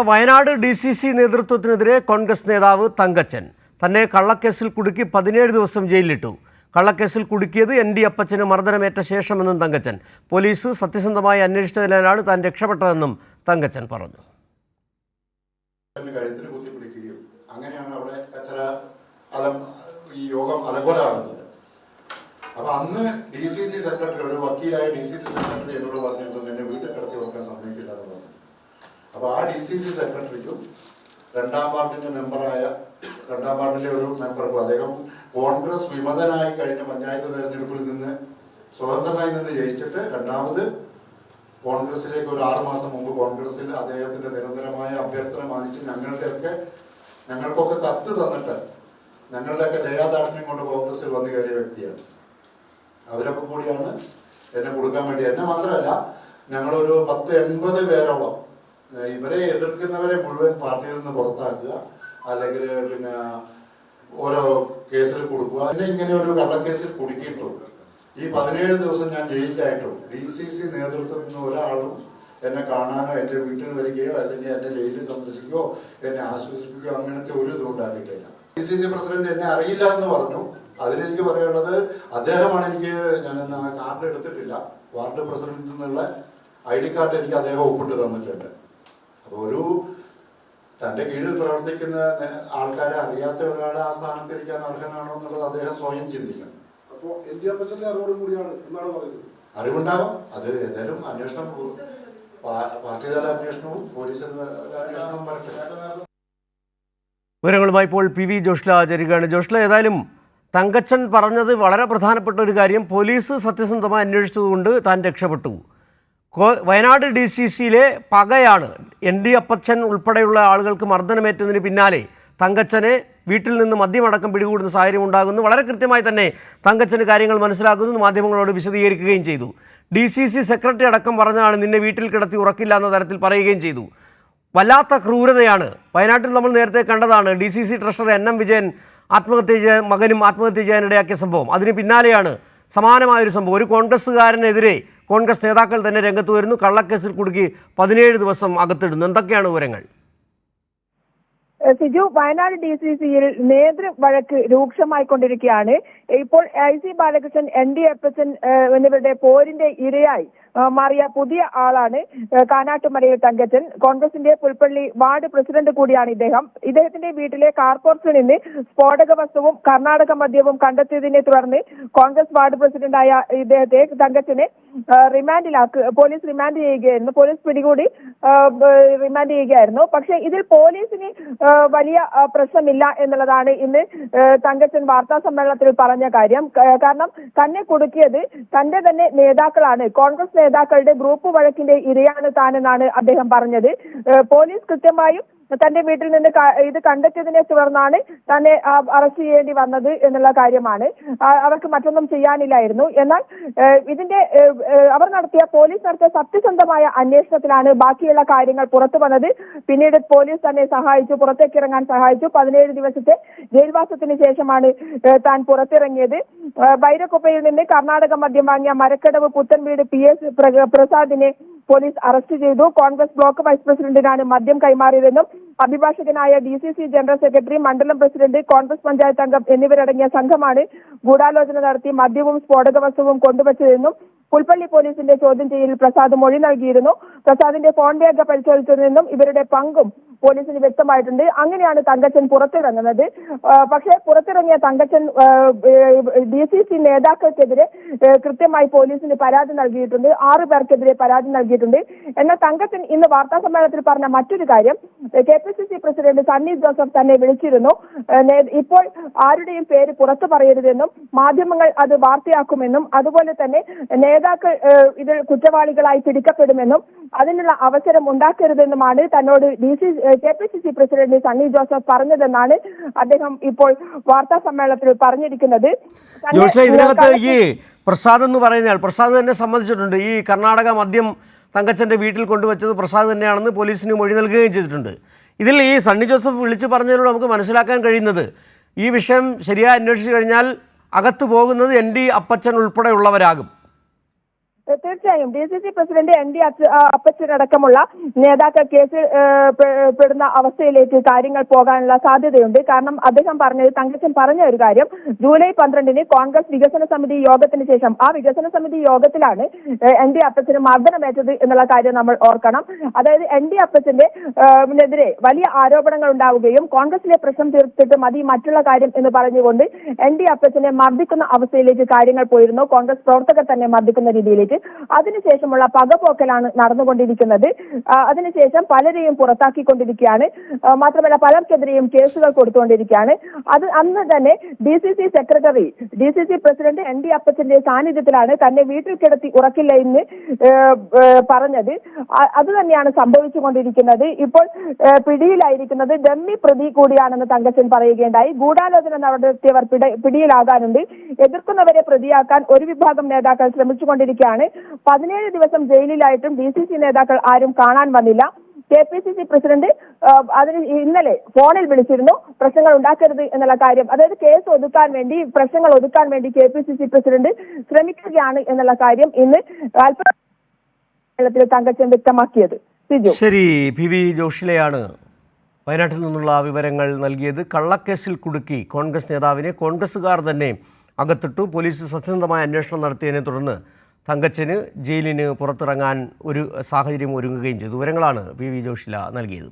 Wayanad DCC നേതൃത്വത്തിനെതിരെ Congress നേതാവ് തങ്കച്ചൻ തന്നെ കള്ളക്കേസിൽ കുടുക്കി 17 ദിവസം ജയിലിലിട്ടു. കള്ളക്കേസിൽ കുടുക്കിയത് ND അപ്പച്ചന് മർദ്ദനമേറ്റ ശേഷമെന്നും തങ്കച്ചൻ. പോലീസ് സത്യസന്ധമായി അന്വേഷിച്ചതിനാലാണ് താൻ രക്ഷപ്പെട്ടതെന്നും തങ്കച്ചൻ പറഞ്ഞു. അങ്ങനെയാണ് അവിടെ ഈ യോഗം അലങ്കോലമാകുന്നത്. അപ്പൊ അന്ന് DCC സെക്രട്ടറി, ഒരു വക്കീലായ DCC സെക്രട്ടറി എന്നോട് പറഞ്ഞിരുന്നു എന്നെ വീട്ടിൽ കിടത്തി വെക്കാൻ സമ്മതിക്കില്ല എന്ന് പറഞ്ഞു. അപ്പൊ ആ DCC സെക്രട്ടറിക്കും രണ്ടാം വാർഡിലെ ഒരു മെമ്പർക്കും, അദ്ദേഹം കോൺഗ്രസ് വിമതനായി കഴിഞ്ഞ പഞ്ചായത്ത് തെരഞ്ഞെടുപ്പിൽ നിന്ന് സ്വതന്ത്രനായി നിന്ന് ജയിച്ചിട്ട് രണ്ടാമത് കോൺഗ്രസിലേക്ക് ഒരു 6 മാസം മുമ്പ് കോൺഗ്രസിൽ അദ്ദേഹത്തിന്റെ നിരന്തരമായ അഭ്യർത്ഥന മാനിച്ച് ഞങ്ങൾക്കൊക്കെ കത്ത് തന്നിട്ട് ഞങ്ങളുടെയൊക്കെ ദയാദാക്ഷിണ്യം കൊണ്ട് കോൺഗ്രസിൽ വന്നു കയറിയ വ്യക്തിയാണ്. അവരൊക്കെ കൂടിയാണ് എന്നെ കൊടുക്കാൻ വേണ്ടി. എന്നെ മാത്രമല്ല, ഞങ്ങളൊരു 10-80 പേരോളം ഇവരെ എതിർക്കുന്നവരെ മുഴുവൻ പാർട്ടിയിൽ നിന്ന് പുറത്താക്കുക, അല്ലെങ്കിൽ പിന്നെ ഓരോ കേസിൽ കൊടുക്കുക. എന്നെ ഇങ്ങനെ ഒരു കള്ളക്കേസിൽ കുടുക്കിയിട്ടു. ഈ 17 ദിവസം ഞാൻ ജയിലിലായിട്ടു. DCC നേതൃത്വത്തിൽ നിന്ന് ഒരാളും എന്നെ കാണാനോ എൻ്റെ വീട്ടിൽ വരികയോ അല്ലെങ്കിൽ എന്നെ ജയിലിൽ സന്ദർശിക്കുകയോ എന്നെ ആശ്വസിപ്പിക്കുകയോ അങ്ങനത്തെ ഒരു ഇതും ഉണ്ടാക്കിയിട്ടില്ല. DCC പ്രസിഡന്റ് എന്നെ അറിയില്ല എന്ന് പറഞ്ഞു. അതിലെനിക്ക് പറയാനുള്ളത്, അദ്ദേഹമാണ് ഞാനെന്ന് ആ കാർഡ് എടുത്തിട്ടില്ല, വാർഡ് പ്രസിഡന്റിൽ നിന്നുള്ള ID കാർഡ് എനിക്ക് അദ്ദേഹം ഒപ്പിട്ട് തന്നിട്ടുണ്ട്. അപ്പോൾ തന്റെ കീഴിൽ പ്രവർത്തിക്കുന്ന ആൾക്കാരെ അറിയാത്ത ഒരാൾ ആ സ്ഥാനത്തിരിക്കാൻ അർഹനാണോ എന്നുള്ളത് അദ്ദേഹം സ്വയം ചിന്തിക്കണം. അപ്പോൾ ND അപ്പച്ചന്റെ അറിവോട് കൂടിയാണ് എന്നാണ് പറയുന്നത്. അറിവുണ്ടാകും. അത് എന്തായാലും അന്വേഷണം, പാർട്ടിതല അന്വേഷണവും പോലീസ് അന്വേഷണവും വരട്ടെ. വിവരങ്ങളുമായി ഇപ്പോൾ PV ജോഷ്ല ചേരുകയാണ്. ജോഷ്ല, ഏതായാലും തങ്കച്ചൻ പറഞ്ഞത് വളരെ പ്രധാനപ്പെട്ട ഒരു കാര്യം, പോലീസ് സത്യസന്ധമായി അന്വേഷിച്ചതുകൊണ്ട് താൻ രക്ഷപ്പെട്ടു. വയനാട് DCCയിലെ പകയാണ് ND അപ്പച്ചൻ ഉൾപ്പെടെയുള്ള ആളുകൾക്ക് മർദ്ദനമേറ്റതിന് പിന്നാലെ തങ്കച്ചനെ വീട്ടിൽ നിന്ന് മദ്യമടക്കം പിടികൂടുന്ന സാഹചര്യം ഉണ്ടാകുന്നു. വളരെ കൃത്യമായി തന്നെ തങ്കച്ചന് കാര്യങ്ങൾ മനസ്സിലാക്കുന്നു, മാധ്യമങ്ങളോട് വിശദീകരിക്കുകയും ചെയ്തു. DCC സെക്രട്ടറി അടക്കം പറഞ്ഞാണ് നിന്നെ വീട്ടിൽ കിടത്തി ഉറക്കില്ല എന്ന തരത്തിൽ പറയുകയും ചെയ്തു. വല്ലാത്ത ക്രൂരതയാണ്. വയനാട്ടിൽ നമ്മൾ നേരത്തെ കണ്ടതാണ് DCC ട്രഷറർ NM വിജയൻ മകനും ആത്മഹത്യ ചെയ്യാനിടയാക്കിയ സംഭവം. അതിന് പിന്നാലെയാണ് സമാനമായൊരു സംഭവം. ഒരു കോൺഗ്രസ്സുകാരനെതിരെ കോൺഗ്രസ് നേതാക്കൾ തന്നെ രംഗത്ത് വരുന്നു. കള്ളക്കേസിൽ കുടുക്കി 17 ദിവസം അകത്തിടുന്നു. എന്തൊക്കെയാണ് വിവരങ്ങൾ? സിജു, വയനാട് DCCയിൽ നേതൃവഴക്ക് രൂക്ഷമായിക്കൊണ്ടിരിക്കുകയാണ്. ഇപ്പോൾ IC ബാലകൃഷ്ണൻ, ND അപ്പച്ചൻ എന്നിവരുടെ പോരിന്റെ ഇരയായി മാറിയ പുതിയ ആളാണ് കാനാട്ടുമലയിൽ തങ്കച്ചൻ. കോൺഗ്രസിന്റെ പുൽപ്പള്ളി വാർഡ് പ്രസിഡന്റ് കൂടിയാണ് ഇദ്ദേഹം. ഇദ്ദേഹത്തിന്റെ വീട്ടിലെ കാർപോർട്ടിൽ നിന്ന് സ്ഫോടക വസ്തുവും കർണാടക മദ്യവും കണ്ടെത്തിയതിനെ തുടർന്ന് കോൺഗ്രസ് വാർഡ് പ്രസിഡന്റായ ഇദ്ദേഹത്തെ തങ്കച്ചനെ പോലീസ് റിമാൻഡ് ചെയ്യുകയായിരുന്നു. പോലീസ് പിടികൂടി റിമാൻഡ് ചെയ്യുകയായിരുന്നു. പക്ഷേ ഇതിൽ പോലീസിന് വലിയ പ്രശ്നമില്ല എന്നുള്ളതാണ് ഇന്ന് തങ്കച്ചൻ വാർത്താ സമ്മേളനത്തിൽ പറഞ്ഞ കാര്യം. കാരണം തന്നെ കുടുക്കിയത് തന്റെ തന്നെ നേതാക്കളാണ്. കോൺഗ്രസ് നേതാക്കളുടെ ഗ്രൂപ്പ് വഴക്കിന്റെ ഇരയാണ് താനെന്നാണ് അദ്ദേഹം പറഞ്ഞത്. പോലീസ് കൃത്യമായും തന്റെ വീട്ടിൽ നിന്ന് ഇത് കണ്ടെത്തിയതിനെ തുടർന്നാണ് തന്നെ അറസ്റ്റ് ചെയ്യേണ്ടി വന്നത് എന്നുള്ള കാര്യമാണ്. അവർക്ക് മറ്റൊന്നും ചെയ്യാനില്ലായിരുന്നു. എന്നാൽ പോലീസ് നടത്തിയ സത്യസന്ധമായ അന്വേഷണത്തിലാണ് ബാക്കിയുള്ള കാര്യങ്ങൾ പുറത്തു വന്നത്. പിന്നീട് പോലീസ് തന്നെ സഹായിച്ചു, പുറത്തേക്ക് ഇറങ്ങാൻ സഹായിച്ചു. 17 ദിവസത്തെ ജയിൽവാസത്തിന് ശേഷമാണ് താൻ പുറത്തിറങ്ങിയത്. ബൈരക്കുപ്പയിൽ നിന്ന് കർണാടക മദ്യം വാങ്ങിയ മരക്കടവ് പുത്തൻവീട് PS പ്രസാദിനെ പോലീസ് അറസ്റ്റ് ചെയ്തു. കോൺഗ്രസ് ബ്ലോക്ക് വൈസ് പ്രസിഡന്റിനാണ് മദ്യം കൈമാറിയതെന്നും അഭിഭാഷകനായ DCC ജനറൽ സെക്രട്ടറി, മണ്ഡലം പ്രസിഡന്റ്, കോൺഗ്രസ് പഞ്ചായത്ത് അംഗം എന്നിവരടങ്ങിയ സംഘമാണ് ഗൂഢാലോചന നടത്തി മദ്യവും സ്ഫോടക വസ്തുവും കൊണ്ടുവച്ചതെന്നും പുൽപ്പള്ളി പോലീസിന്റെ ചോദ്യം ചെയ്യലിൽ പ്രസാദ് മൊഴി നൽകിയിരുന്നു. പ്രസാദിന്റെ ഫോൺ രേഖ പരിശോധിച്ചതെന്നും ഇവരുടെ പങ്കും പോലീസിന് വ്യക്തമായിട്ടുണ്ട്. അങ്ങനെയാണ് തങ്കച്ചൻ പുറത്തിറങ്ങുന്നത്. പക്ഷേ പുറത്തിറങ്ങിയ തങ്കച്ചൻ DCC നേതാക്കൾക്കെതിരെ കൃത്യമായി പോലീസിന് പരാതി നൽകിയിട്ടുണ്ട്. 6 പേർക്കെതിരെ പരാതി നൽകിയിട്ടുണ്ട്. എന്നാൽ തങ്കച്ചൻ ഇന്ന് വാർത്താ സമ്മേളനത്തിൽ പറഞ്ഞ മറ്റൊരു കാര്യം, KPCC പ്രസിഡന്റ് സണ്ണി ജോസഫ് തന്നെ വിളിച്ചിരുന്നു. ഇപ്പോൾ ആരുടെയും പേര് പുറത്തു പറയരുതെന്നും മാധ്യമങ്ങൾ അത് വാർത്തയാക്കുമെന്നും അതുപോലെ തന്നെ നേതാക്കൾ ഇതിൽ കുറ്റവാളികളായി പിടിക്കപ്പെടുമെന്നും അതിനുള്ള അവസരം ഉണ്ടാക്കരുതെന്നുമാണ് തന്നോട് KPCC പ്രസിഡന്റ് സണ്ണി ജോസഫ് പറഞ്ഞതെന്നാണ് അദ്ദേഹം ഇപ്പോൾ വാർത്താ സമ്മേളനത്തിൽ പറഞ്ഞിരിക്കുന്നത്. ഇതിനകത്ത് ഈ പ്രസാദ് എന്ന് പറയുന്നയാൾ, പ്രസാദ് തന്നെ സമ്മതിച്ചിട്ടുണ്ട് ഈ കർണാടക മദ്യം തങ്കച്ചൻ്റെ വീട്ടിൽ കൊണ്ടുവച്ചത് പ്രസാദ് തന്നെയാണെന്ന് പോലീസിന് മൊഴി നൽകുകയും ചെയ്തിട്ടുണ്ട്. ഇതിൽ ഈ സണ്ണി ജോസഫ് വിളിച്ചു പറഞ്ഞതിലൂടെ നമുക്ക് മനസ്സിലാക്കാൻ കഴിയുന്നത്, ഈ വിഷയം ശരിയായി അന്വേഷിച്ചു കഴിഞ്ഞാൽ അകത്തു പോകുന്നത് ND അപ്പച്ചൻ ഉൾപ്പെടെയുള്ളവരാകും. തീർച്ചയായും DCC പ്രസിഡന്റ് ND അപ്പച്ചനടക്കമുള്ള നേതാക്കൾ കേസിൽ പെടുന്ന അവസ്ഥയിലേക്ക് കാര്യങ്ങൾ പോകാനുള്ള സാധ്യതയുണ്ട്. കാരണം അദ്ദേഹം പറഞ്ഞത്, തങ്കച്ചൻ പറഞ്ഞ ഒരു കാര്യം, ജൂലൈ 12 കോൺഗ്രസ് വികസന സമിതി യോഗത്തിന് ശേഷം ആ വികസന സമിതി യോഗത്തിലാണ് ND അപ്പച്ചന് മർദ്ദനമേറ്റത് എന്നുള്ള കാര്യം നമ്മൾ ഓർക്കണം. അതായത് ND അപ്പച്ചന്റെ െതിരെ വലിയ ആരോപണങ്ങൾ ഉണ്ടാവുകയും കോൺഗ്രസിലെ പ്രശ്നം തീർത്തിട്ട് മതി മറ്റുള്ള കാര്യം എന്ന് പറഞ്ഞുകൊണ്ട് ND അപ്പച്ചനെ മർദ്ദിക്കുന്ന അവസ്ഥയിലേക്ക് കാര്യങ്ങൾ പോയിരുന്നു. കോൺഗ്രസ് പ്രവർത്തകർ തന്നെ മർദ്ദിക്കുന്ന രീതിയിലേക്ക്. അതിനുശേഷമുള്ള പകപോക്കലാണ് നടന്നുകൊണ്ടിരിക്കുന്നത്. അതിനുശേഷം പലരെയും പുറത്താക്കിക്കൊണ്ടിരിക്കുകയാണ്. മാത്രമല്ല പലർക്കെതിരെയും കേസുകൾ കൊടുത്തുകൊണ്ടിരിക്കുകയാണ്. അത് അന്ന് തന്നെ DCC secretary, DCC president ND അപ്പച്ചന്റെ സാന്നിധ്യത്തിലാണ് തന്നെ വീട്ടിൽ കിടത്തി ഉറക്കില്ല എന്ന് പറഞ്ഞത്. അത് തന്നെയാണ് സംഭവിച്ചുകൊണ്ടിരിക്കുന്നത്. ഇപ്പോൾ പിടിയിലായിരിക്കുന്നത് ഡമ്മി പ്രതി കൂടിയാണെന്ന് തങ്കച്ചൻ പറയുകയുണ്ടായി. ഗൂഢാലോചന നടത്തിയവർ പിടിയിലാകാനുണ്ട്. എതിർക്കുന്നവരെ പ്രതിയാക്കാൻ ഒരു വിഭാഗം നേതാക്കൾ ശ്രമിച്ചുകൊണ്ടിരിക്കുകയാണ്. 17 ദിവസം ജയിലിലായിട്ടും DCC നേതാക്കൾ ആരും കാണാൻ വന്നില്ല. KPCC പ്രസിഡന്റ് അതിന് ഇന്നലെ ഫോണിൽ വിളിച്ചിരുന്നു, പ്രശ്നങ്ങൾ ഉണ്ടാക്കരുത് എന്നുള്ള കാര്യം. അതായത് കേസ് ഒതുക്കാൻ വേണ്ടി, പ്രശ്നങ്ങൾ ഒതുക്കാൻ വേണ്ടി KPCC പ്രസിഡന്റ് ശ്രമിക്കുകയാണ് എന്നുള്ള കാര്യം ഇന്ന് അല്പത്തിൽ തങ്കച്ചൻ വ്യക്തമാക്കിയത്. ശരി, PV ജോഷിലെയാണ് വയനാട്ടിൽ നിന്നുള്ള വിവരങ്ങൾ നൽകിയത്. കള്ളക്കേസിൽ കുടുക്കി കോൺഗ്രസ് നേതാവിനെ കോൺഗ്രസുകാർ തന്നെ അകത്തിട്ടു. പോലീസ് സത്യസന്ധമായ അന്വേഷണം നടത്തിയതിനെ തുടർന്ന് തങ്കച്ചന് ജയിലിന് പുറത്തിറങ്ങാൻ ഒരു സാഹചര്യം ഒരുങ്ങുകയും ചെയ്തു. വിവരങ്ങളാണ് PV ജോഷില നൽകിയത്.